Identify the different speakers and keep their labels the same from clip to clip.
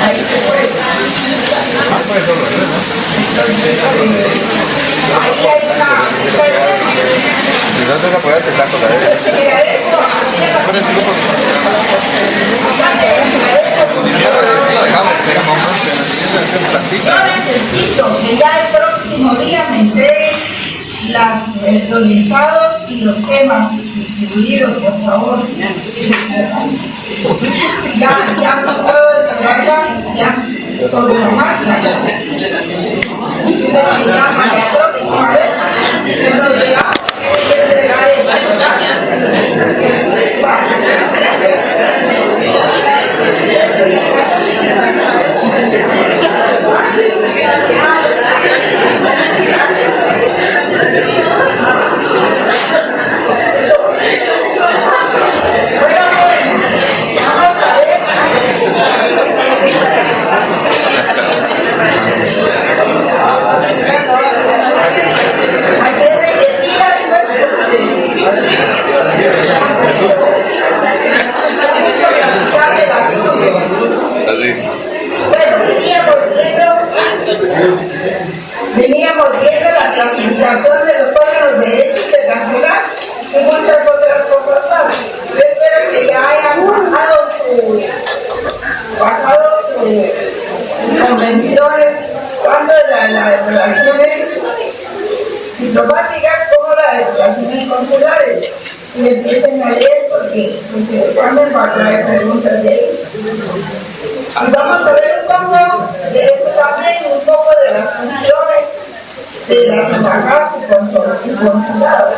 Speaker 1: ahí se puede. Ahí hay una...
Speaker 2: Si no te vas a poder empezar con la
Speaker 1: Yo necesito que ya el próximo día me entreguen los listados y los temas distribuidos, por favor. Ya no puedo entregarlas, ya sobre la marcha. Me llaman la próxima vez, pero ya hay que entregar veníamos viendo la clasificación de los órganos de derecho internacional y muchas otras cosas más. Yo espero que ya hayan bajado sus convenciones, tanto de las relaciones diplomáticas como las relaciones consulares, y empiecen a leer porque Carmen va a traer preguntas de ahí. Y vamos a ver un poco de eso también, un poco de las funciones de las embajadas y consulados.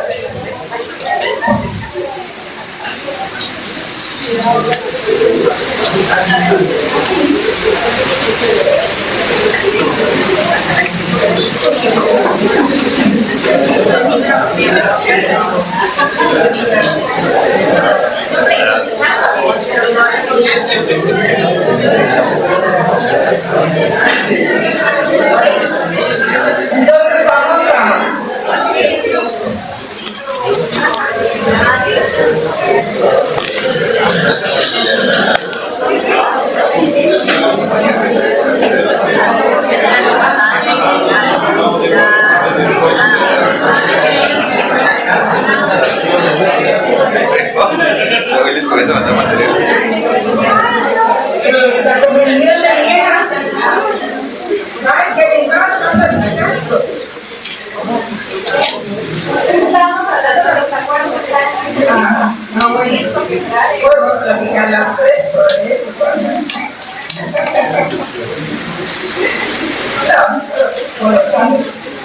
Speaker 1: Entonces vamos a la convención de Viena. ¿Saben qué mi hermano no está explicando? Estamos hablando de los acuerdos. No, bueno, podemos platicar las tres sobre eso.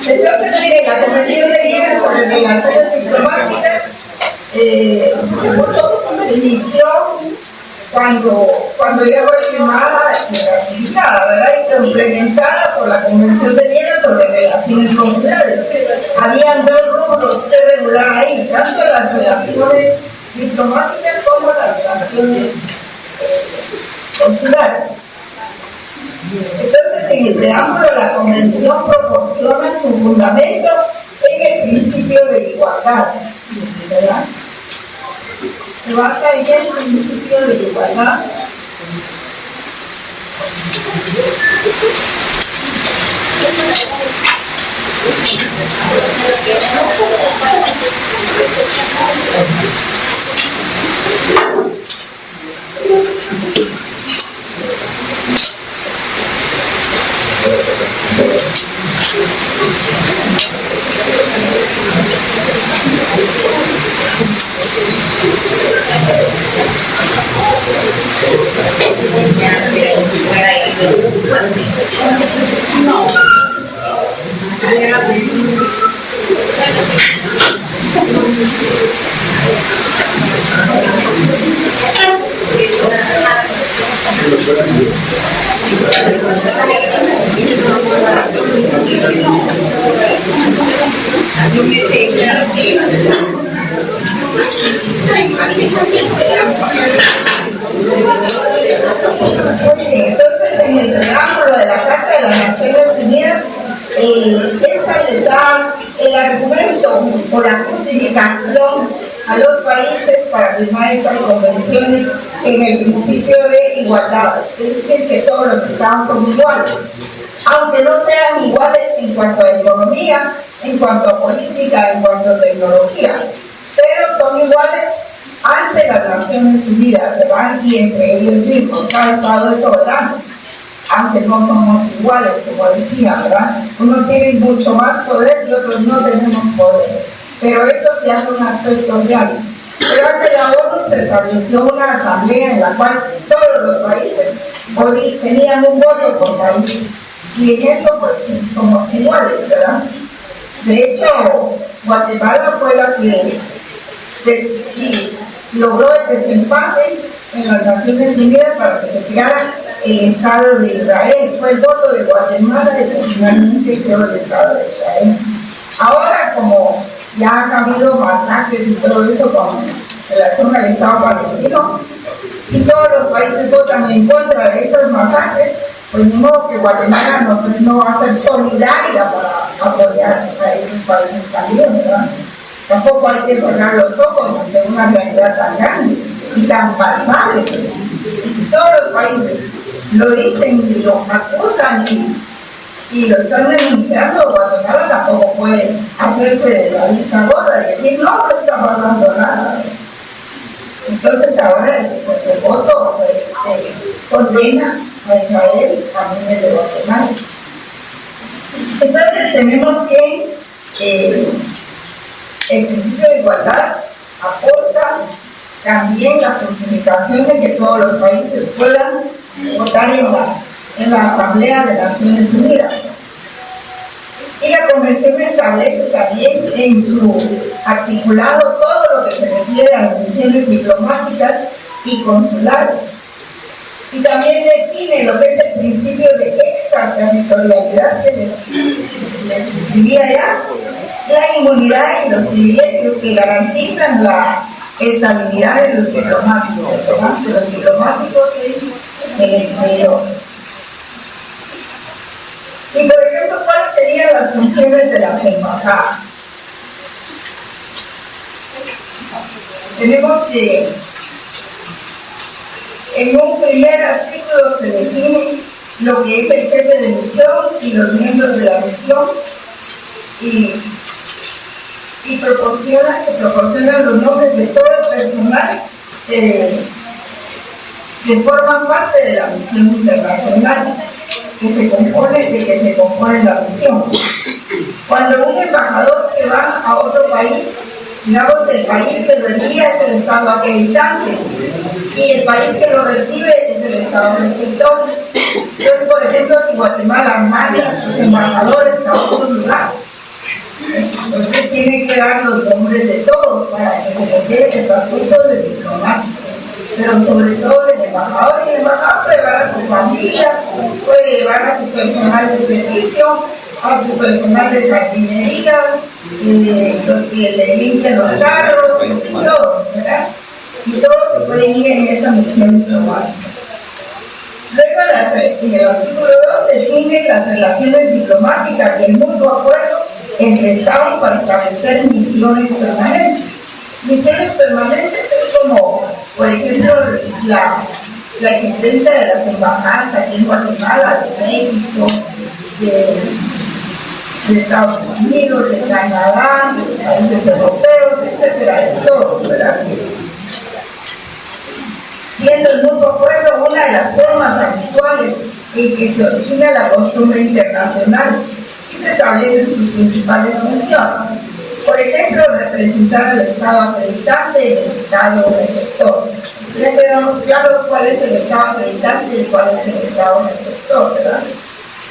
Speaker 1: Entonces, miren, la convención de Viena sobre relaciones diplomáticas se inició cuando ya fue firmada y ratificada, ¿verdad? Y complementada por la Convención de Viena sobre relaciones consulares. Habían dos rubros que regular ahí, tanto las relaciones diplomáticas como las relaciones consulares. Entonces, en el preámbulo, la Convención proporciona su fundamento en el principio de igualdad, ¿verdad? Se basa en el principio de igualdad. Entonces, en el preámbulo de la Carta de las Naciones Unidas, esta les da el argumento o la justificación a los países para firmar estas convenciones en el principio de igualdad, es decir, que todos los estados son iguales, aunque no sean iguales en cuanto a economía, en cuanto a política, en cuanto a tecnología, pero son iguales ante las Naciones Unidas, ¿verdad? Y entre ellos mismos, cada estado es soberano, aunque no somos iguales, como decía, ¿verdad? Unos tienen mucho más poder y otros no tenemos poder, pero eso sí es un aspecto real. Pero ante la ONU se estableció una asamblea en la cual todos los países tenían un voto por país, y en eso pues somos iguales, ¿verdad? De hecho, Guatemala fue la que logró el desempate en las Naciones Unidas para que se creara el Estado de Israel. Fue el voto de Guatemala y que finalmente creó el Estado de Israel. Ahora, como ya han habido masacres y todo eso con relación al Estado palestino, si todos los países votan en contra de esas masacres, pues ni modo que Guatemala no va a ser solidaria para apoyar a esos países también, ¿verdad? Tampoco hay que cerrar los ojos ante una realidad tan grande y tan palpable. Y si todos los países lo dicen y lo acusan y lo están denunciando, Guatemala tampoco puede hacerse de la vista gorda y decir no está pasando nada. Entonces ahora pues, el voto condena a Israel, también el de Guatemala. Entonces tenemos que el principio de igualdad aporta también la justificación de que todos los países puedan votar en la Asamblea de Naciones Unidas. Y la Convención establece también en su articulado todo lo que se refiere a las misiones diplomáticas y consulares. Y también define lo que es el principio de extraterritorialidad que les describía ya, la inmunidad y los privilegios que garantizan la estabilidad de los diplomáticos, ¿verdad? De los diplomáticos en el exterior. Y por ejemplo, ¿cuáles serían las funciones de las embajadas? Tenemos que en un primer artículo se define lo que es el jefe de misión y los miembros de la misión y se proporcionan los nombres de todo el personal que forman parte de la misión internacional que se compone la misión. Cuando un embajador se va a otro país, digamos, el país que lo envía es el Estado acreditante y el país que lo recibe es el Estado receptor. Entonces, por ejemplo, si Guatemala manda a sus embajadores a otro lugar, entonces tiene que dar los nombres de todos para que se les dé el estatuto de diplomático, pero sobre todo del embajador, y el embajador puede llevar a su familia, puede llevar a su personal de servicio, a su personal de jardinería, los que le limpian los carros, y todo, ¿verdad? Y todos se pueden ir en esa misión diplomática. Luego, en el artículo 2 define las relaciones diplomáticas y el mutuo acuerdo entre Estados para establecer misiones permanentes. Misiones permanentes es como, por ejemplo, la existencia de las embajadas aquí en Guatemala, de México, de Estados Unidos, de Canadá, de los países europeos, etcétera, de todo, ¿verdad? Siendo el mutuo acuerdo una de las formas habituales en que se origina la costumbre internacional y se establecen sus principales funciones. Por ejemplo, representar al Estado acreditante y el Estado receptor. Ya quedamos claros cuál es el Estado acreditante y cuál es el Estado receptor, ¿verdad?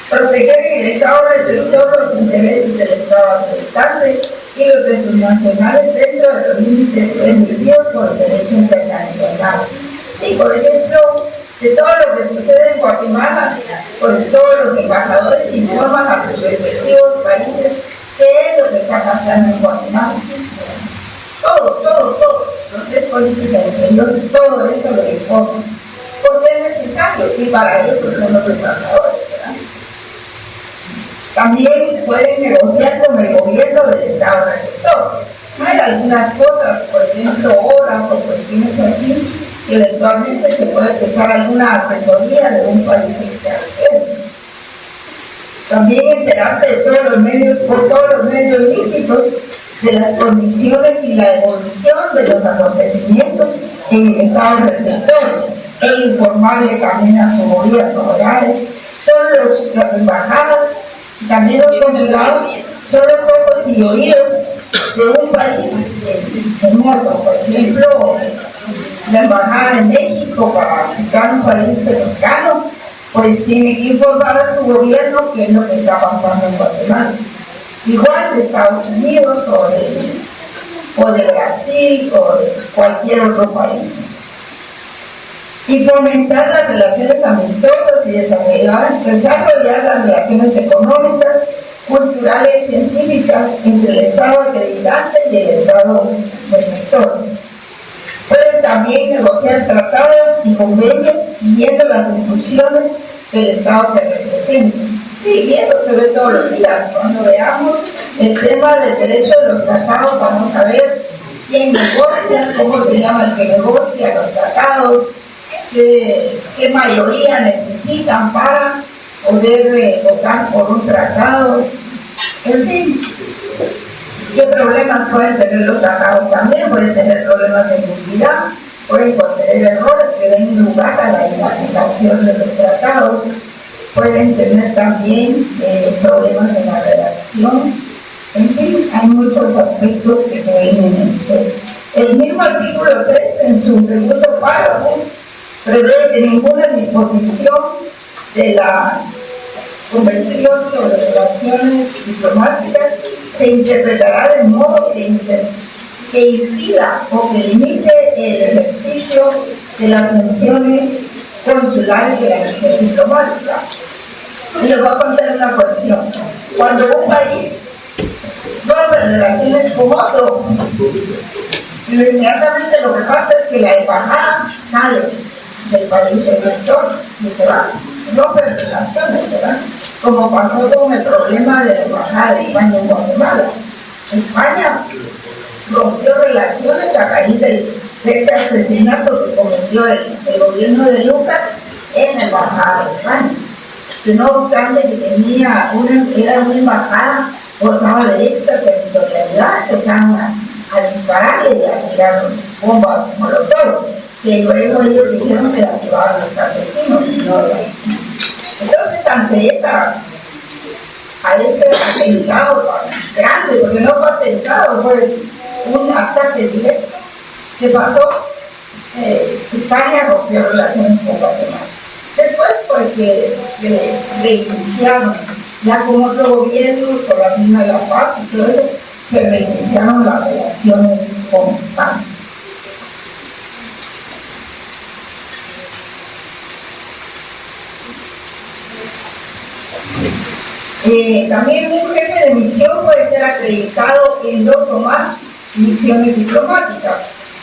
Speaker 1: Proteger en el Estado receptor los intereses del Estado acreditante y los de sus nacionales dentro de los límites permitidos por el derecho internacional. Sí, por ejemplo, de todo lo que sucede en Guatemala, pues todos los embajadores informan a sus respectivos países qué es lo que está pasando en Guatemala. Todo. Lo que es política interior, todo eso lo informan. Porque es necesario y para eso son los embajadores, ¿verdad? También pueden negociar con el gobierno del Estado receptor. Hay algunas cosas, por ejemplo, horas o cuestiones así, y eventualmente se puede prestar alguna asesoría de un país extranjero. También enterarse de todos los medios, por todos los medios lícitos, de las condiciones y la evolución de los acontecimientos en el estado receptor e informarle también a su gobierno, ¿verdad? Son las embajadas y también los consulados, son los ojos y oídos de un país en otro. Por ejemplo, la embajada de México, para aplicar un país cercano, pues tiene que informar a su gobierno qué es lo que está pasando en Guatemala. Igual de Estados Unidos o de Brasil o de cualquier otro país. Y fomentar las relaciones amistosas y desarrollar las relaciones económicas, culturales, científicas entre el Estado acreditante y el Estado receptor. Pueden también negociar tratados y convenios siguiendo las instrucciones del Estado que representa. Sí, y eso se ve todos los días. Cuando veamos el tema del derecho de los tratados, vamos a ver quién negocia, cómo se llama el que negocia los tratados, qué mayoría necesitan para poder votar por un tratado. En fin, qué problemas pueden tener los tratados también. Pueden tener problemas de publicidad, pueden contener errores que den lugar a la imaginación de los tratados, pueden tener también problemas en la redacción. En fin, hay muchos aspectos que se ven en este. El mismo artículo 3, en su segundo párrafo, prevé que ninguna disposición de la Convención sobre Relaciones Diplomáticas se interpretará de modo que impida o que limite el ejercicio de las funciones consulares de la misión diplomática. Y les voy a contar una cuestión. Cuando un país rompe relaciones con otro, inmediatamente lo que pasa es que la embajada sale del país receptor y se va, rompe relaciones, ¿verdad? Como pasó con el problema de la embajada de España en Guatemala. España rompió relaciones a raíz de ese asesinato que cometió el gobierno de Lucas en la embajada de España, que no obstante que era una embajada, gozaba de extraterritorialidad, empezaron a dispararle y a tirar bombas molotov, que luego ellos dijeron que la activaban los campesinos. Entonces, ante ese atentado tan grande, porque no fue atentado, fue un ataque directo que pasó, España rompió relaciones con Guatemala. Después, pues, reiniciaron, ya con otro gobierno, con la misma La Paz y todo eso, se reiniciaron las relaciones con España. También un jefe de misión puede ser acreditado en 2 o más misiones diplomáticas.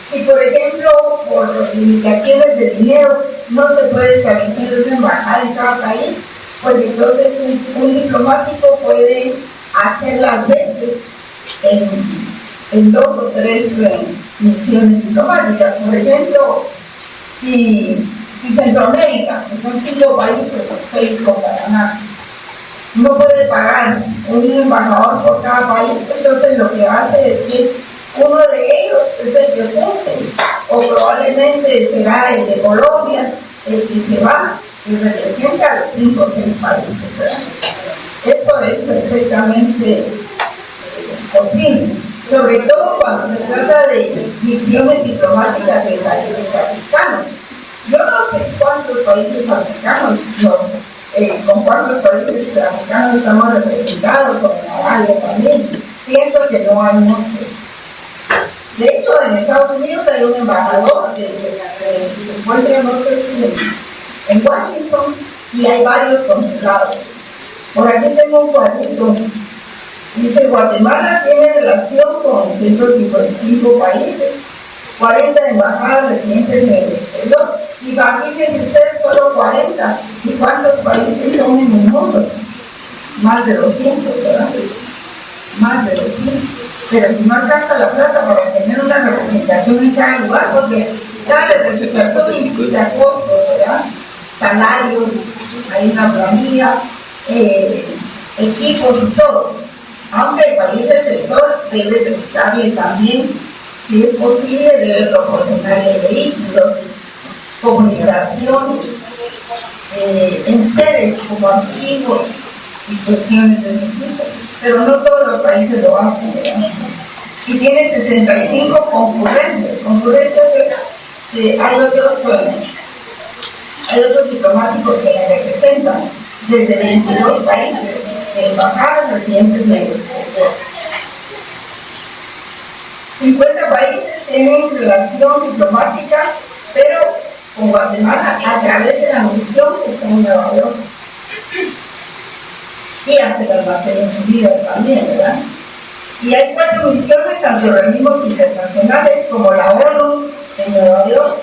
Speaker 1: Si, por ejemplo, por limitaciones de dinero no se puede establecer una embajada en cada país, pues entonces un diplomático puede hacer las veces en 2 o 3 misiones diplomáticas. Por ejemplo, si Centroamérica, que son 5 países, 6 con Panamá, no puede pagar un embajador por cada país, entonces lo que hace es que uno de ellos es el que funde, o probablemente será el de Colombia, el que se va y representa a los 5 o 6 países, ¿verdad? Esto es perfectamente posible, sobre todo cuando se trata de misiones diplomáticas de países africanos. Yo no sé cuántos países africanos, con cuántos países africanos estamos representados, o en Arabia también. Pienso que no hay muchos. De hecho, en Estados Unidos hay un embajador que se encuentra, no sé si en Washington, y hay varios consulados. Por aquí tengo un cuadrito. Dice: Guatemala tiene relación con 155 países, 40 embajadas residentes en el exterior. Y imagínense ustedes, solo 40. ¿Y cuántos países son en el mundo? Más de 200, ¿verdad? Más de 200. Pero si no alcanza la plata para tener una representación en cada lugar, porque La representación implica costos, ¿verdad? Salarios, hay una planilla, equipos y todo. Aunque el país receptor debe prestarle también, si es posible, debe proporcionarle vehículos, comunicaciones, enseres como archivos y cuestiones de ese tipo. Pero no todos los países lo hacen, ¿verdad? Y tiene 65 concurrencias. Concurrencias es que hay otros diplomáticos que la representan desde 22 países, embajadas, residentes en el exterior. 50 países tienen relación diplomática, pero con Guatemala a través de la misión que está en Nueva York. Y ante las Naciones Unidas también, ¿verdad? Y hay 4 misiones ante organismos internacionales como la ONU en Nueva York,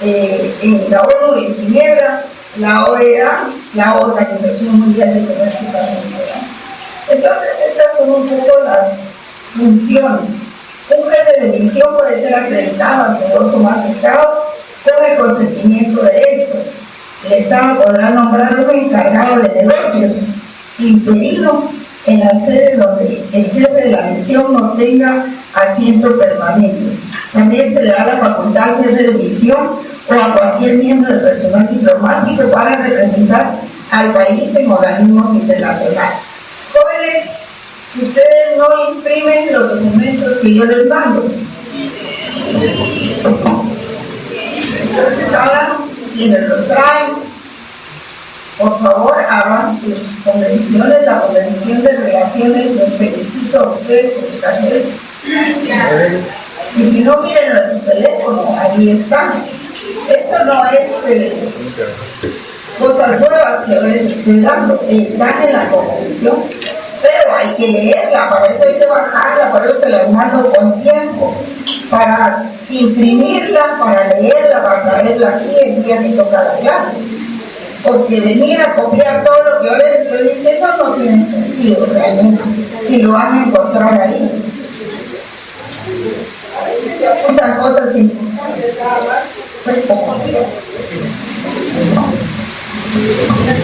Speaker 1: en la ONU en Ginebra, la OEA, la Organización Mundial de Comercio también, ¿verdad? Entonces, estas son un poco las funciones. Un jefe de misión puede ser acreditado ante 2 o más estados con el consentimiento de estos. El estado podrá nombrar un encargado de negocios interino en la sede donde el jefe de la misión no tenga asiento permanente. También se le da la facultad al jefe de misión o a cualquier miembro del personal diplomático para representar al país en organismos internacionales. Jóvenes, ustedes no imprimen los documentos que yo les mando. Entonces ahora, quienes los traen, por favor, hagan sus convenciones, la convención de relaciones, los felicito a ustedes por su carrera. Y si no, miren a su teléfono, ahí están. Esto no es cosas nuevas que yo les estoy dando, están en la convención, pero hay que leerla, para eso hay que bajarla, para eso se las mando con tiempo, para imprimirla, para leerla, para traerla aquí el día que toca la clase. Porque venir a copiar todo lo que yo les estoy diciendo no tiene sentido realmente, si lo van a encontrar ahí. Se apuntan cosas importantes, pues poco.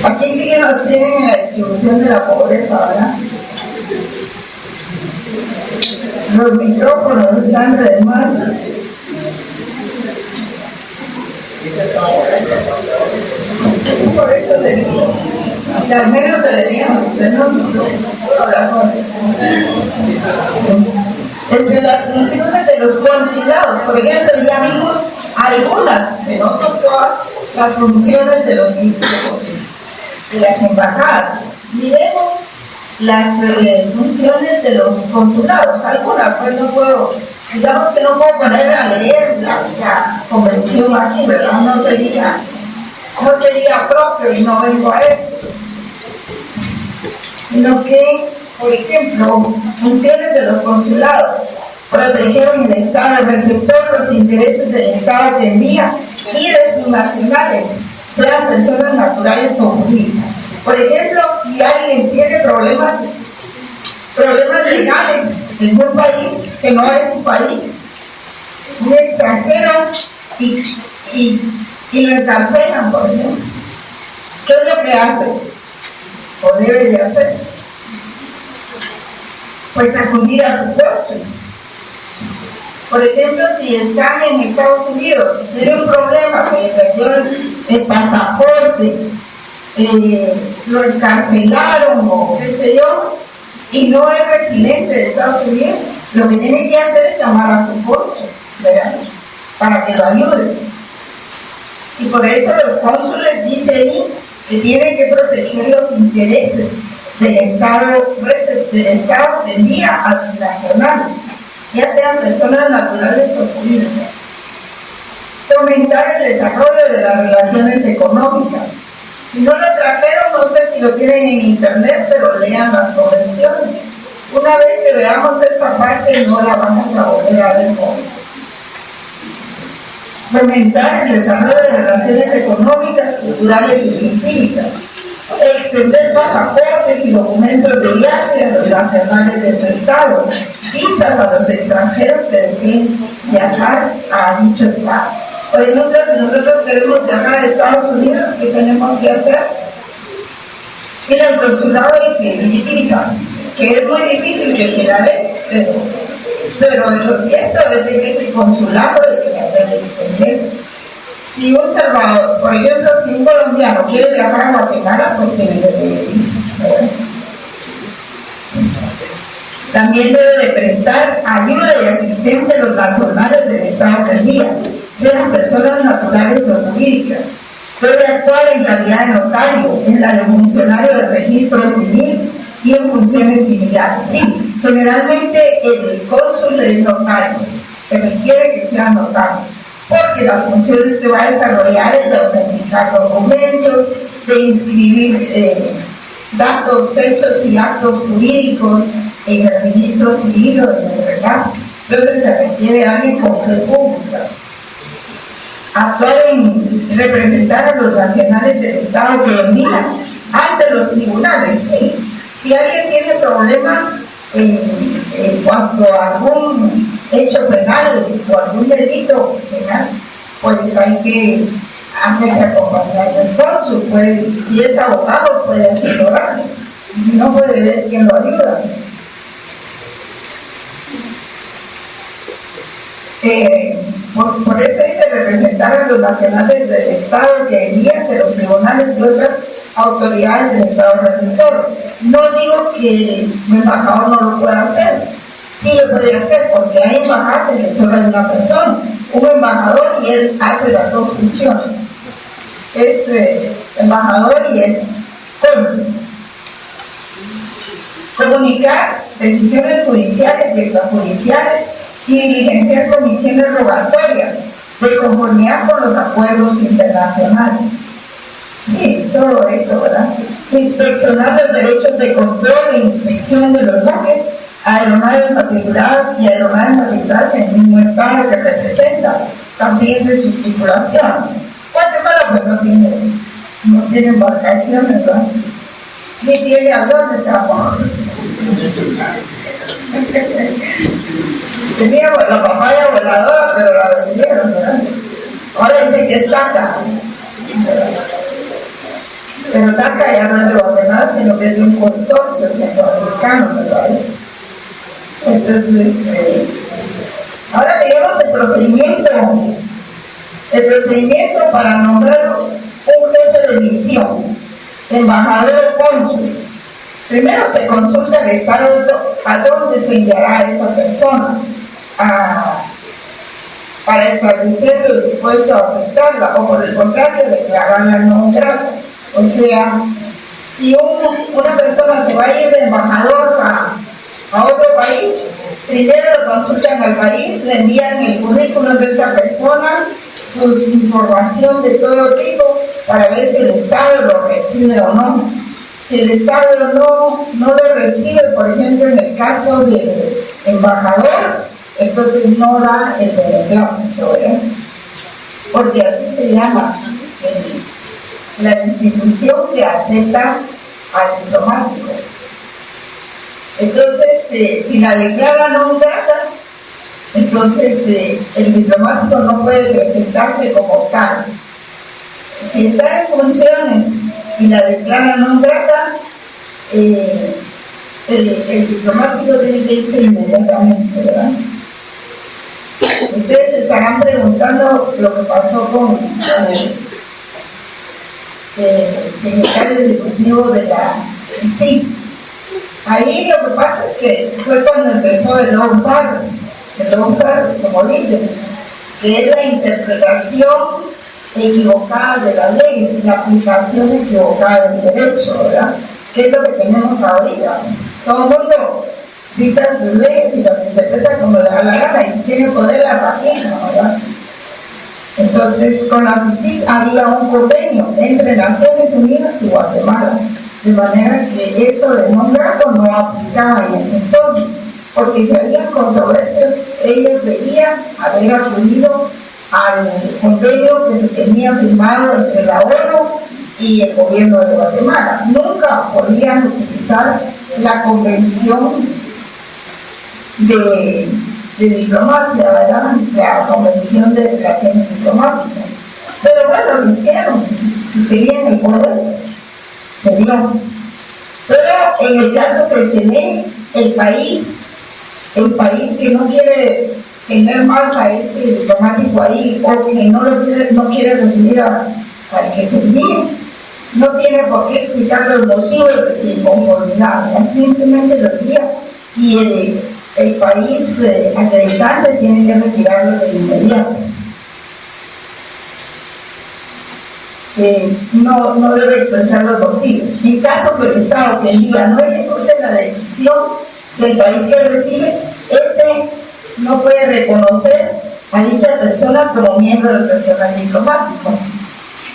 Speaker 1: Aquí sí que nos tienen en la distribución de la pobreza, ¿verdad? Los micrófonos están de mal. Por eso le digo, que al menos deberíamos tener un puedo hablar con él. Entre las funciones de los consulados, por ejemplo, ya vimos algunas, que no son todas, las funciones de los diplomáticos, de las embajadas. Miremos las funciones de los consulados, algunas, pues no puedo, digamos que no puedo ponerme a leer la convención aquí, ¿verdad? No sería propio y no vengo a eso, sino que, por ejemplo, funciones de los consulados protegieron el estado receptor, los intereses del estado de envía y de sus nacionales, sean personas naturales o jurídicas. Por ejemplo, si alguien tiene problemas legales en un país que no es su país, un extranjero, y lo encarcelan, por ejemplo, ¿qué es lo que hace? ¿O debe de hacer? Pues acudir a su corte. Por ejemplo, si están en Estados Unidos y tienen un problema, se le perdió el pasaporte, lo encarcelaron o qué sé yo, y no es residente de Estados Unidos, lo que tienen que hacer es llamar a su cónsul, ¿verdad? Para que lo ayuden. Y por eso los cónsules dicen ahí que tienen que proteger los intereses del Estado de envía a sus nacionales, ya sean personas naturales o jurídicas. Fomentar el desarrollo de las relaciones económicas. Si no lo trajeron, no sé si lo tienen en internet, pero lean las convenciones. Una vez que veamos esta parte, no la vamos a volver a ver con. Fomentar el desarrollo de relaciones económicas, culturales y científicas. Extender pasaportes y documentos de viaje a los nacionales de su estado. Visas a los extranjeros que deseen viajar a dicho estado. Por ejemplo, si nosotros queremos viajar a Estados Unidos, ¿qué tenemos que hacer? Ir al consulado y visa, que es muy difícil que se la dé, pero lo cierto es de que es el consulado el que la debe extender. Si un Salvador, por ejemplo, si un colombiano quiere viajar a Guatemala, pues tiene que pedir. También debe de prestar ayuda y asistencia a los nacionales del Estado que envía, sean personas naturales o jurídicas. Debe actuar en calidad de notario, en la de funcionario del registro civil y en funciones similares. Sí, generalmente el cónsul es notario, se requiere que sea notario, porque las funciones que va a desarrollar es de autenticar documentos, de inscribir datos, hechos y actos jurídicos en el registro civil o en el registro. Entonces se requiere a alguien con fe pública. Actuar en representar a los nacionales del Estado que envían ante los tribunales, sí. Si alguien tiene problemas en cuanto a algún hecho penal o algún delito penal, pues hay que hacerse acompañar del cónsul. Si es abogado, puede asesorarle, y si no, puede ver quién lo ayuda. Por eso dice representar a los nacionales del Estado que envían de los tribunales y otras autoridades del Estado receptor. No digo que el embajador no lo pueda hacer, sí lo puede hacer, porque hay embajadas en que solo hay una persona, un embajador, y él hace las dos funciones. Es embajador y es cónsul. Comunicar decisiones judiciales y extrajudiciales y diligenciar comisiones rogatorias de conformidad con los acuerdos internacionales. Sí, todo eso, ¿verdad? Inspeccionar los derechos de control e inspección de los buques, aeronaves matriculadas y aeronaves matriculadas en el mismo estado que representa, también de sus tripulaciones. Guatemala pues no tiene embarcaciones, ¿verdad? Ni tiene aviones tampoco. Teníamos la papaya voladora, pero la vendieron, ¿verdad? Ahora dice que es TACA. Pero TACA ya no es de Guatemala, sino que es de un consorcio centroamericano, me parece. Entonces, ahora veamos el procedimiento. El procedimiento para nombrar un jefe de misión, embajador o cónsul. Primero se consulta al Estado a dónde se enviará a esa persona para establecer lo dispuesto a aceptarla, o por el contrario, declararla no grata. O sea, si una persona se va a ir de embajador a otro país, primero lo consultan al país, le envían el currículum de esta persona, su información de todo tipo, para ver si el Estado lo recibe o no. Si el Estado no lo recibe, por ejemplo, en el caso del embajador, entonces no da el beneplácito, ¿verdad? Porque así se llama la institución que acepta al diplomático. Entonces, si la declara no grata, entonces el diplomático no puede presentarse como tal. Si está en funciones y la declara no grata, el diplomático tiene que irse inmediatamente, ¿verdad? Ustedes se estarán preguntando lo que pasó con el secretario ejecutivo de la CICIG. Ahí lo que pasa es que fue cuando empezó el lawfare, como dicen, que es la interpretación equivocada de las leyes, la aplicación equivocada del derecho, ¿verdad? ¿Qué es lo que tenemos ahorita? Todo el mundo dicta sus leyes y las interpreta como le da la gana, y si tiene poder las aplica, ¿verdad? Entonces, con la CICIG había un convenio entre Naciones Unidas y Guatemala, de manera que eso de no grato no aplicaba en ese entonces, porque si había controversias, ellos debían haber acudido al convenio que se tenía firmado entre la ONU y el gobierno de Guatemala. Nunca podían utilizar la convención de de diplomacia, ¿verdad? La Convención de Relaciones Diplomáticas. Pero bueno, lo hicieron. Si querían el poder, se dio. Pero en el caso que se dé, el país que no quiere tener más a ese diplomático ahí, o que no quiere recibir al que se envíe, no tiene por qué explicar los motivos de su inconformidad, simplemente lo envía, y el país acreditante tiene que retirarlo de inmediato. No debe expresar los motivos. En caso que el Estado que envía no ejecute la decisión del país que recibe, no puede reconocer a dicha persona como miembro del personal diplomático.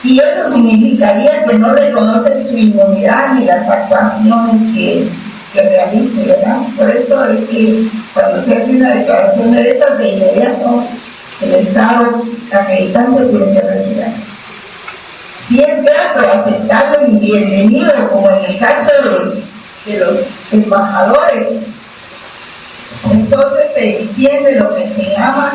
Speaker 1: Y eso significaría que no reconoce su inmunidad ni las actuaciones que realice, ¿verdad? Por eso es que cuando se hace una declaración de esas, de inmediato el Estado acreditante tiene que retirar. Si es grato, aceptarlo y bienvenido, como en el caso de los embajadores, entonces se extiende lo que se llama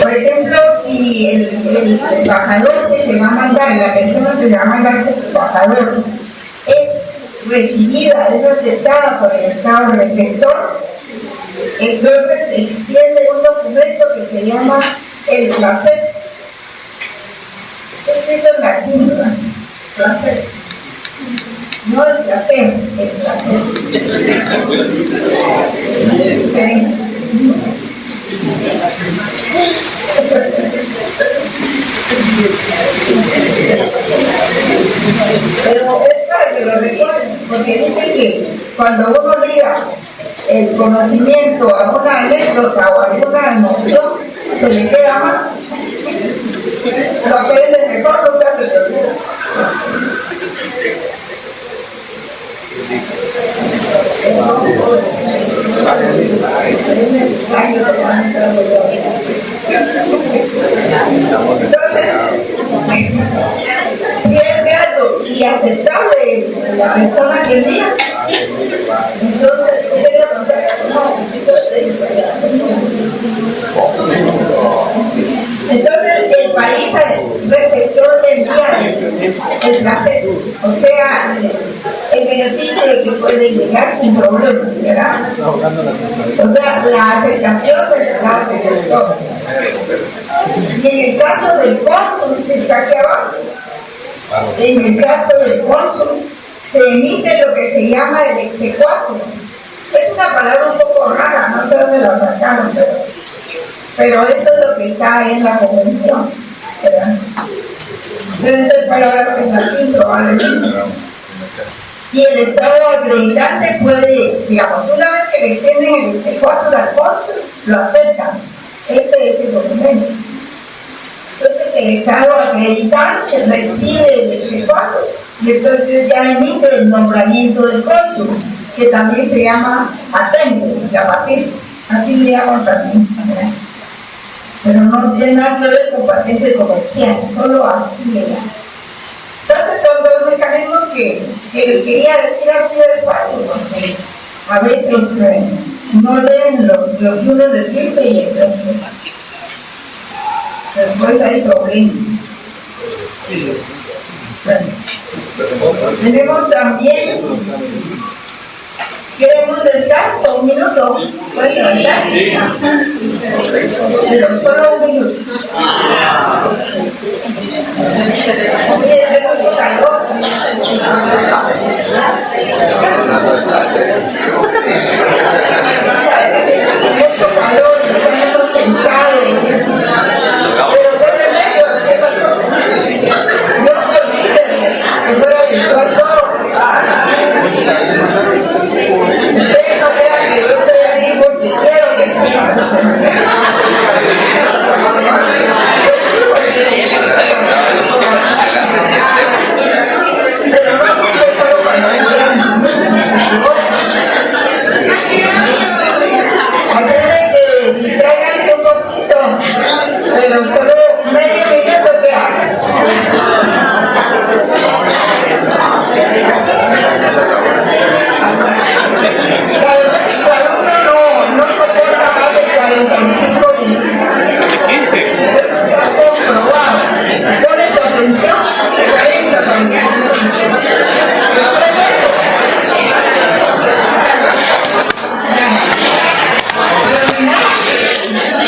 Speaker 1: por ejemplo, si el embajador que se va a mandar, la persona que se va a mandar como embajador, es recibida, es aceptada por el Estado receptor, entonces se extiende un documento que se llama el placer. Escrito en latín, ¿verdad? Placer. No el placer, el placer. Pero es para que lo recuerden, porque dice que cuando uno liga el conocimiento a una anécdota o a alguna emoción, se le queda más. Lo aprende mejor, nunca se le olvida. Entonces, si es grato y aceptable la persona que envía, entonces el país receptor le envía el placer, o sea, el beneficio de que puede llegar sin problema, ¿verdad? O sea, la aceptación del Estado receptor. Y en el caso del cónsul, que está aquí abajo, en el caso del cónsul, se emite lo que se llama el exequatur. Es una palabra un poco rara, no sé dónde la sacaron, pero eso es lo que está ahí en la convención, ¿verdad? Deben ser palabras en latín probablemente. Y el Estado acreditante puede, digamos, una vez que le extienden el exequatur al cónsul, lo aceptan. Ese es el documento. Entonces el Estado acreditante recibe el exequatur y entonces ya emite el nombramiento del cónsul, que también se llama atente, llamatir, así le llaman también. Pero no tiene nada que ver con patente comercial, solo así le llaman. Entonces son dos mecanismos que les quería decir así despacio, porque a veces no leen lo que uno les dice y entonces después hay problemas. Bueno, tenemos también, ¿quieren un descanso? ¿Un minuto? Bueno, ¿verdad? Sí. Pero solo un minuto. Oye, tengo mucho calor. Mucho calor, estamos sentados. Pero qué remedio, qué cosa. Yo me olvidé que fuera virtual todo. Ustedes no vean que yo estoy aquí porque quiero que pero no es solo cuando así de que distraiganse un poquito, pero solo medio minuto que hagan. El alumno no soporta más de 45 minutos. Eso se ha comprobado. Pone su atención 40 minutos.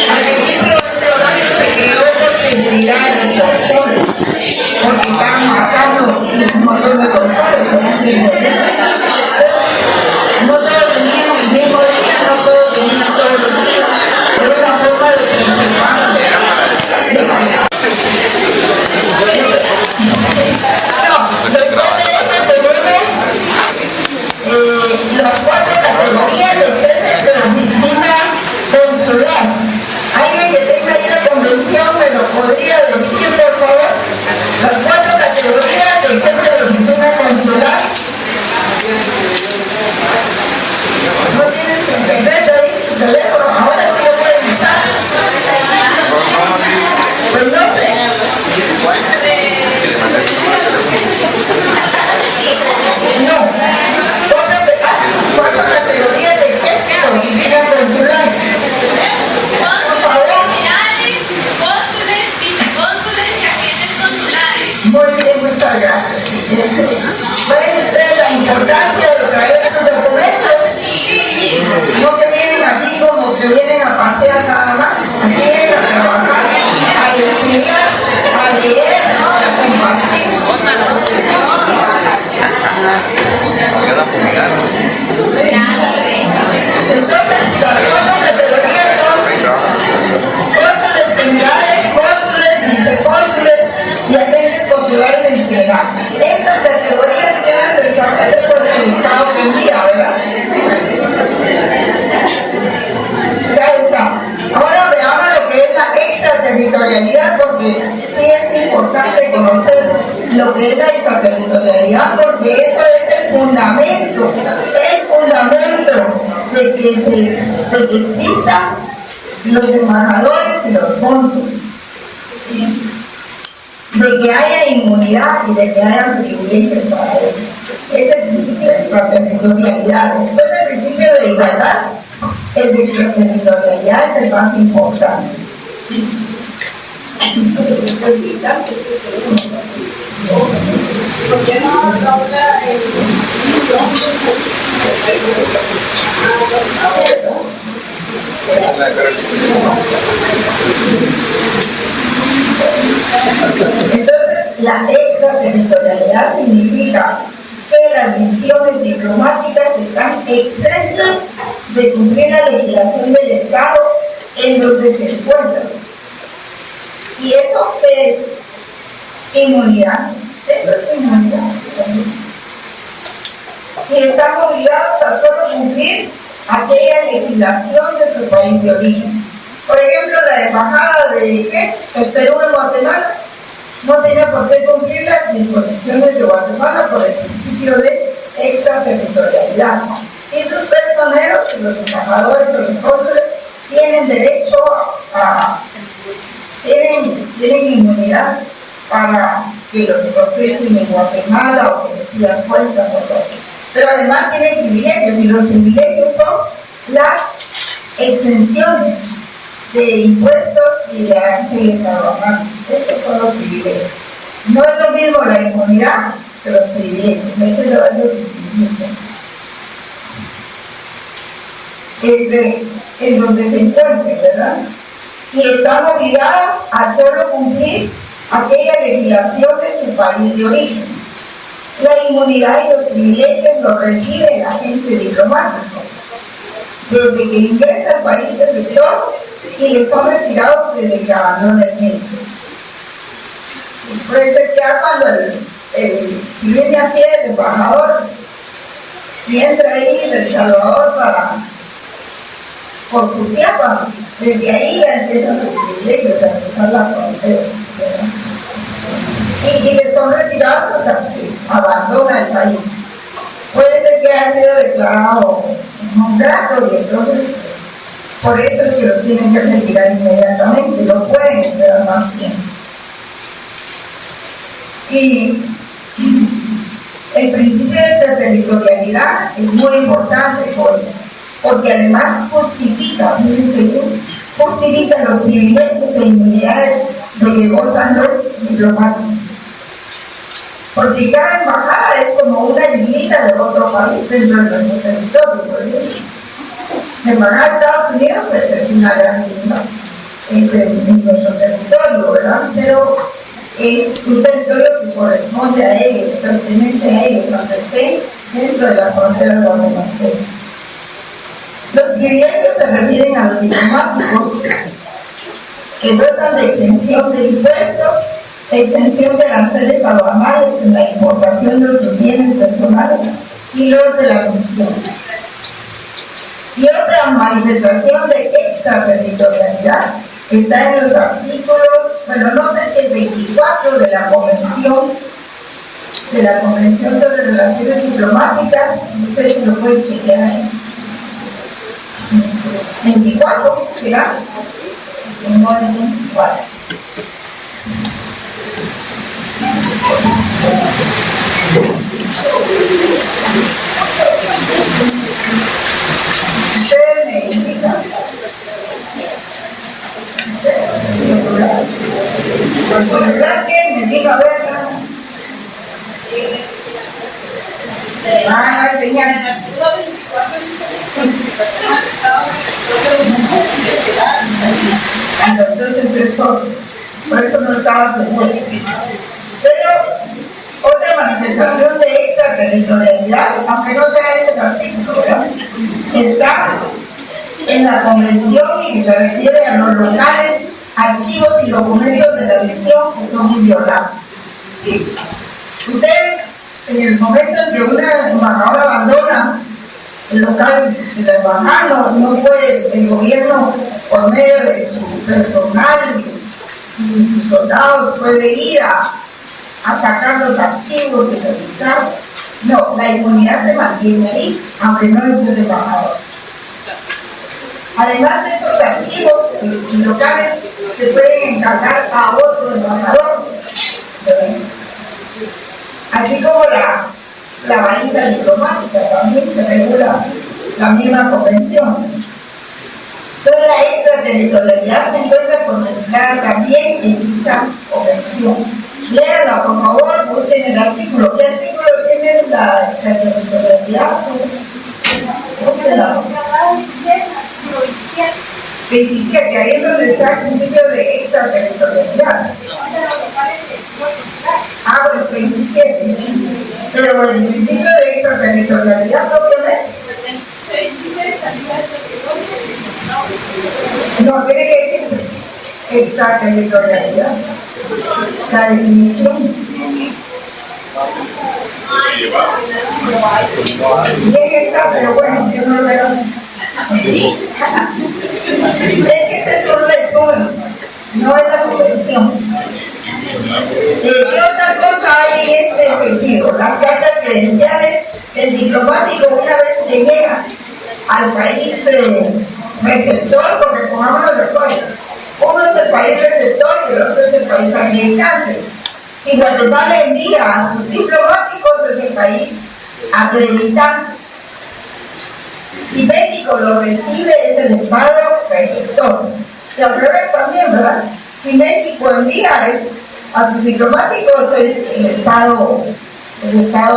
Speaker 1: Al principio ese horario se creó por seguridad de personas, porque estaban marcando un montón de personas. No todos venían el mismo día, no todos venían todos los días. Era una forma de preservar. Después de eso tenemos las 4 categorías de jefes de oficina consular. Alguien que tenga ahí la convención me lo podría decir, por favor. Las 4 categorías de jefe de oficina consular. No tienen su internet ahí, su teléfono, ahora sí lo pueden usar. Pues no sé. No. 4 categorías de jefe de oficina consular. Por favor.
Speaker 3: Cónsules, vicecónsules y agentes consulares.
Speaker 1: Muy bien, muchas gracias. Pueden ser la importancia de traer sus documentos. No que vienen aquí como que vienen a pasear nada más. Aquí vienen a trabajar, a estudiar, a leer, a compartir. Entonces, las 4 categorías son cónsules generales, cónsules, vicecónsules y agentes consulares en general. Estas categorías deben establecer por el Estado que envía, ¿verdad? Ya está. Ahora veamos lo que es la extraterritorialidad, porque sí es importante conocer lo que es la extraterritorialidad, porque eso es el fundamento de que existan los embajadores y los cónsules, de que haya inmunidad y de que haya privilegios para ellos. Es el principio de extraterritorialidad. Después del principio de igualdad, el de extraterritorialidad es el más importante.
Speaker 3: ¿Por qué no habla
Speaker 1: Entonces, la extraterritorialidad significa que las misiones diplomáticas están exentas de cumplir la legislación del Estado en donde se encuentran. Y eso es inmunidad. Eso es inmunidad. Y están obligados a solo cumplir aquella legislación de su país de origen. Por ejemplo, la embajada del Perú en Guatemala no tiene por qué cumplir las disposiciones de Guatemala por el principio de extraterritorialidad. Y sus personeros, los embajadores o los cónsules, tienen derecho tienen inmunidad para que los procesen en Guatemala o que les pidan cuentas o algo así. Pero además tienen privilegios, y los privilegios son las exenciones de impuestos y de aranceles aduanales. Estos son los privilegios. No es lo mismo la inmunidad que los privilegios. Hay que saberlo distinguir. En donde se encuentren, ¿verdad? Y están obligados a solo cumplir aquella legislación de su país de origen. La inmunidad y los privilegios los recibe el agente diplomático desde que ingresa al país receptor y les son retirados desde que abandona el medio. Puede ser que ya cuando si viene a pie el embajador y entra ahí de El Salvador por Jutiapa, desde ahí ya empiezan sus privilegios a cruzar la frontera, y les son retirados hasta que abandona el país. Puede ser que haya sido declarado non grato y entonces por eso es que los tienen que retirar inmediatamente, no pueden esperar más tiempo. Y el principio de extraterritorialidad es muy importante por eso, porque además justifica los privilegios e inmunidades de que gozan los diplomáticos. Porque cada embajada es como una islita de otro país dentro de nuestro territorio. Por ejemplo, la embajada de Estados Unidos pues, es una gran isla en nuestro territorio, ¿verdad? Pero es un territorio que corresponde a ellos, pertenece a ellos, aunque esté dentro de la frontera guatemalteca. Los privilegios se refieren a los diplomáticos que gozan de exención de impuestos, exención de aranceles aduanales en la importación de sus bienes personales y los de la misión. Y otra manifestación de extraterritorialidad está en los artículos, bueno, no sé si el 24 de la Convención sobre Relaciones Diplomáticas, ustedes se lo pueden chequear ahí. 24, ¿será? No, el 24. Ustedes me indican. ¿Verdad que me diga, a ver? Enseñar. Entonces eso, por eso no estaba seguro. Pero otra manifestación de extraterritorialidad, aunque no sea ese artículo, ¿verdad?, está en la convención y que se refiere a los locales, archivos y documentos de la misión que son inviolables. Ustedes, en el momento en que una embajadora abandona el local de la embajada, no puede el gobierno, por medio de su personal y sus soldados, puede ir a sacar los archivos y revisar. No, la inmunidad se mantiene ahí, aunque no es el embajador. Además, esos archivos locales se pueden encargar a otro embajador, así como la valija diplomática también se regula la misma convención. Pero la extraterritorialidad se encuentra contemplada también en dicha convención. Léanla, por favor, busquen el artículo. ¿Qué artículo tiene la extraterritorialidad? Búsquenla. 27, ahí es donde está el principio de extraterritorialidad. Ah, bueno, 27. Pero el principio de extraterritorialidad propiamente. No, tiene que decir extraterritorialidad. La definición. Bien está, pero bueno, yo no lo veo. Es que este es un resumen, no es la convención. ¿Qué otra cosa hay en este sentido? Las cartas credenciales del diplomático, una vez que llega al país receptor, porque pongámonos de acuerdo, uno es el país receptor y el otro es el país acreditante. Si Guatemala envía a sus diplomáticos, es el país acreditante. Si México lo recibe, es el Estado receptor. Y al revés también, ¿verdad? Si México envía a sus diplomáticos, es el Estado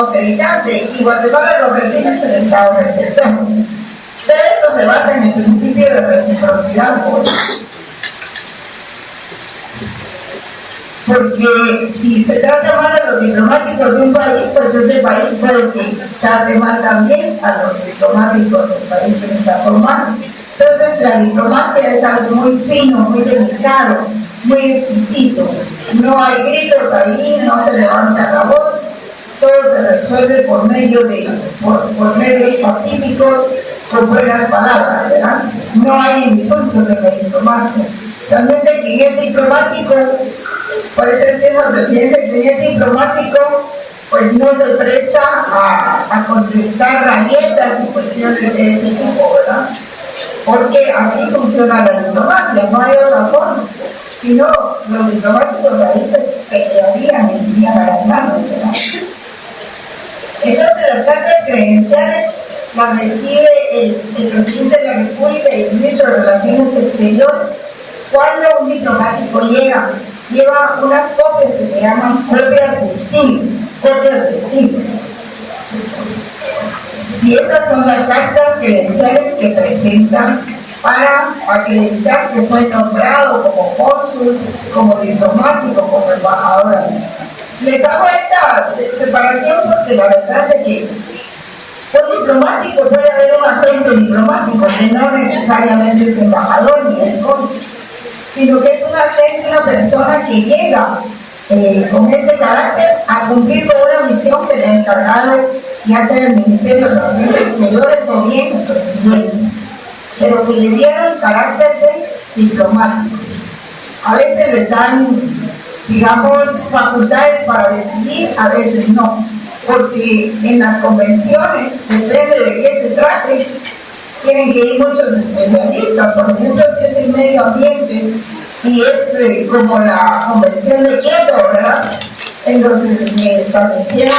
Speaker 1: acreditante, y Guatemala lo recibe, es el Estado receptor. Todo esto se basa en el principio de reciprocidad, porque si se trata mal a los diplomáticos de un país, pues ese país puede que trate mal también a los diplomáticos del país que está formando. Entonces la diplomacia es algo muy fino, muy delicado, muy exquisito. No hay gritos ahí, no se levanta la voz, todo se resuelve por medios pacíficos, con buenas palabras, ¿verdad? No hay insultos en la diplomacia. Realmente quien es diplomático, por eso el tema presidente, quien es diplomático, pues no se presta a contestar rabietas y cuestiones de ese tipo, ¿verdad? Porque así funciona la diplomacia, no hay otra forma. Si no, los diplomáticos ahí se pelearían y irían alarmando, ¿verdad? Entonces las cartas credenciales las recibe el presidente de la República y el ministro de Relaciones Exteriores. Cuando un diplomático llega, lleva unas copias que se llaman copias distintas. Y esas son las actas credenciales que presentan para acreditar que fue nombrado como cónsul, como diplomático, como embajador. Les hago esta separación porque la verdad es que un diplomático puede haber un agente diplomático que no necesariamente es embajador ni es cónsul, sino que es un agente, una persona que llega con ese carácter a cumplir con una misión que le ha encargado, ya sea el Ministerio de Relaciones Exteriores o bien el presidente, pero que le dieron carácter de diplomático. A veces les dan, digamos, facultades para decidir, a veces no, porque en las convenciones, depende de qué se trate, tienen que ir muchos especialistas. Por ejemplo, si es el medio ambiente y es como la convención de Kioto, ¿verdad? Entonces se establecieron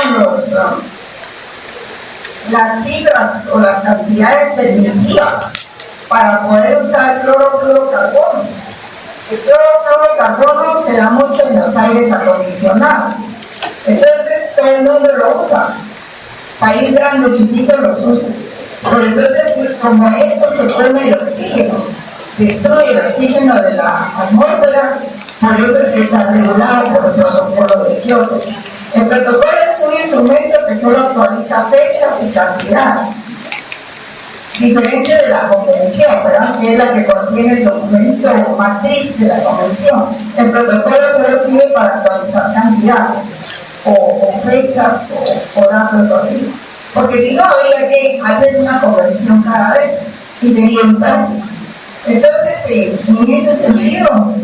Speaker 1: las cifras o las cantidades permisivas para poder usar clorofluorocarbono. El clorofluorocarbono se da mucho en los aires acondicionados. Entonces todo el mundo lo usa. País grande o chiquito los usa. Pero entonces, como eso se come el oxígeno, destruye el oxígeno de la atmósfera, por eso es que está regulado por el protocolo de Kioto. El protocolo es un instrumento que solo actualiza fechas y cantidades, diferente de la convención, ¿verdad? Que es la que contiene el documento matriz de la convención. El protocolo solo sirve para actualizar cantidades o fechas o datos así, porque si no habría que hacer una convención cada vez y sería impráctico. Entonces, en ese sentido,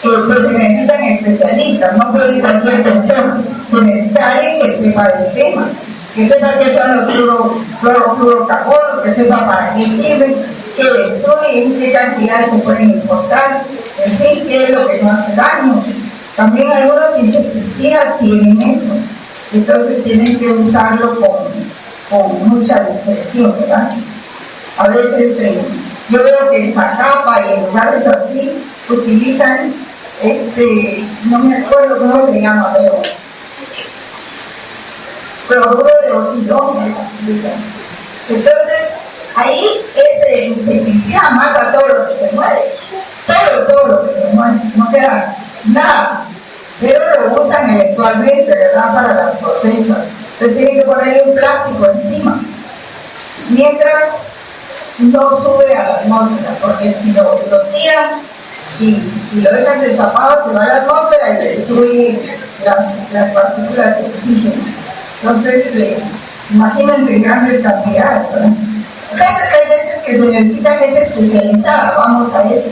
Speaker 1: pues se necesitan especialistas, no puede ir cualquier persona, se necesita alguien que sepa del tema, que sepa qué son los clorofluorocarbonos, que sepa para qué sirven, qué destruyen, qué cantidades se pueden importar, en fin, qué es lo que no hace daño. También algunos insecticidas tienen eso, entonces tienen que usarlo con mucha discreción, ¿verdad? A veces yo veo que en Zacapa y en lugares así utilizan no me acuerdo cómo se llama, pero cloruro de ortidón. Entonces ahí ese insecticida mata todo lo que se muere, todo lo que se muere, no queda nada, pero lo usan eventualmente, ¿verdad?, para las cosechas. Entonces tienen que ponerle un plástico encima mientras no sube a la atmósfera, porque si lo tiran y lo dejan destapado, se va a la atmósfera y destruye las partículas de oxígeno. Entonces, imagínense en grandes cantidades, ¿verdad? Entonces hay que se necesita gente especializada, vamos a eso.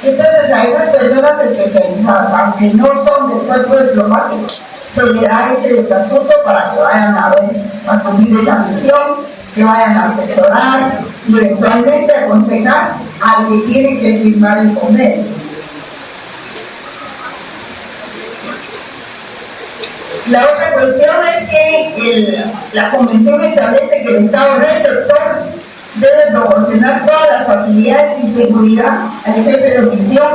Speaker 1: Entonces a esas personas especializadas, aunque no son del cuerpo diplomático, se le da ese estatuto para que vayan a cumplir esa misión, que vayan a asesorar y eventualmente aconsejar al que tiene que firmar el convenio. La otra cuestión es que la convención establece que el Estado receptor debe proporcionar todas las facilidades y seguridad al jefe de misión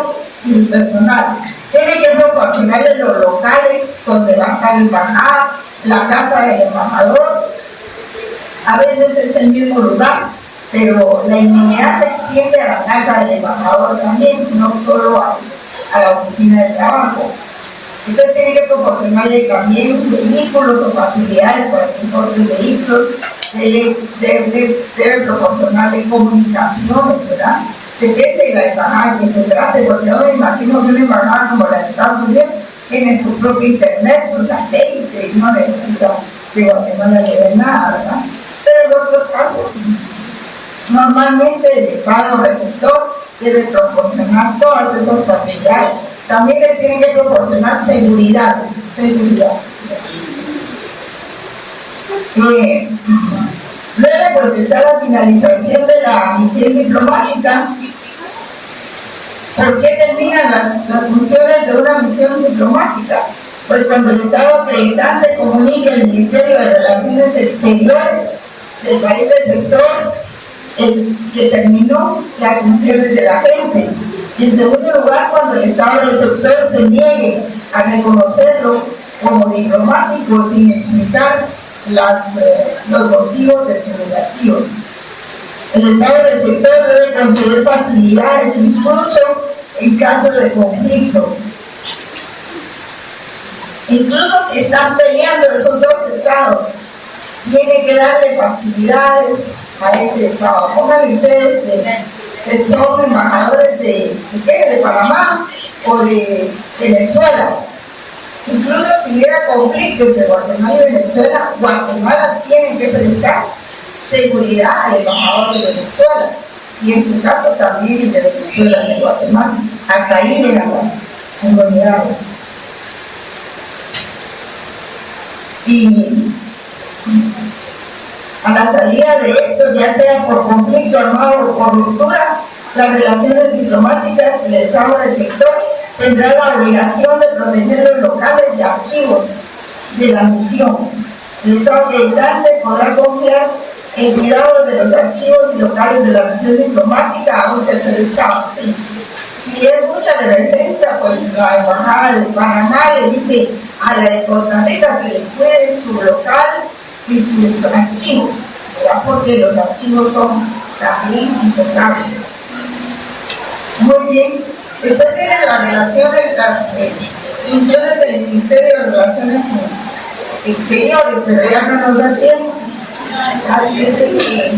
Speaker 1: y el personal. Tiene que proporcionarles los locales donde va a estar la embajada, la casa del embajador. A veces es el mismo lugar, pero la inmunidad se extiende a la casa del embajador también, no solo a la oficina de trabajo. Entonces tiene que proporcionarle también vehículos o facilidades para el transporte de vehículos, debe proporcionarle comunicaciones, ¿verdad? Depende de la embajada que se trate, porque yo me imagino que una embajada como la de Estados Unidos tiene su propio internet, su satélite, y no necesita de Guatemala de ver nada, ¿verdad? Pero en otros casos sí. Normalmente el Estado receptor debe proporcionar todas esas facilidades. También les tienen que proporcionar seguridad. Luego pues está la finalización de la misión diplomática. ¿Por qué terminan las funciones de una misión diplomática? Pues cuando el Estado acreditante comunica al Ministerio de Relaciones Exteriores del país receptor que terminó las funciones de la gente. Y en segundo lugar, cuando el Estado receptor se niegue a reconocerlo como diplomático sin explicar los motivos de su negativo. El Estado receptor debe conceder facilidades incluso en caso de conflicto. Incluso si están peleando esos dos estados, tiene que darle facilidades a ese estado. Pónganle ustedes que son embajadores de Panamá o de Venezuela. Incluso si hubiera conflicto entre Guatemala y Venezuela, Guatemala tiene que prestar seguridad al embajador de Venezuela y en su caso también el de Venezuela de Guatemala. Hasta ahí llegan las unidades. Y a la salida de esto, ya sea por conflicto armado o por ruptura, las relaciones diplomáticas y el Estado receptor tendrá la obligación de proteger los locales y archivos de la misión. El Estado acreditante podrá confiar el cuidado de los archivos y locales de la misión diplomática a un tercer Estado. ¿Sí? Si es mucha la emergencia, pues la embajada de Panamá le dice a la de Costa Rica que le cuide su local y sus archivos, ¿verdad? Porque los archivos son también intocables. Muy bien. Después vienen las relaciones, las funciones del Ministerio de Relaciones Exteriores, pero ya no nos da tiempo. Así es que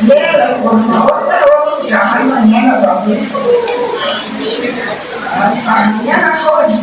Speaker 1: léalas por favor, pero vamos a trabajar mañana también. Hasta mañana, joven.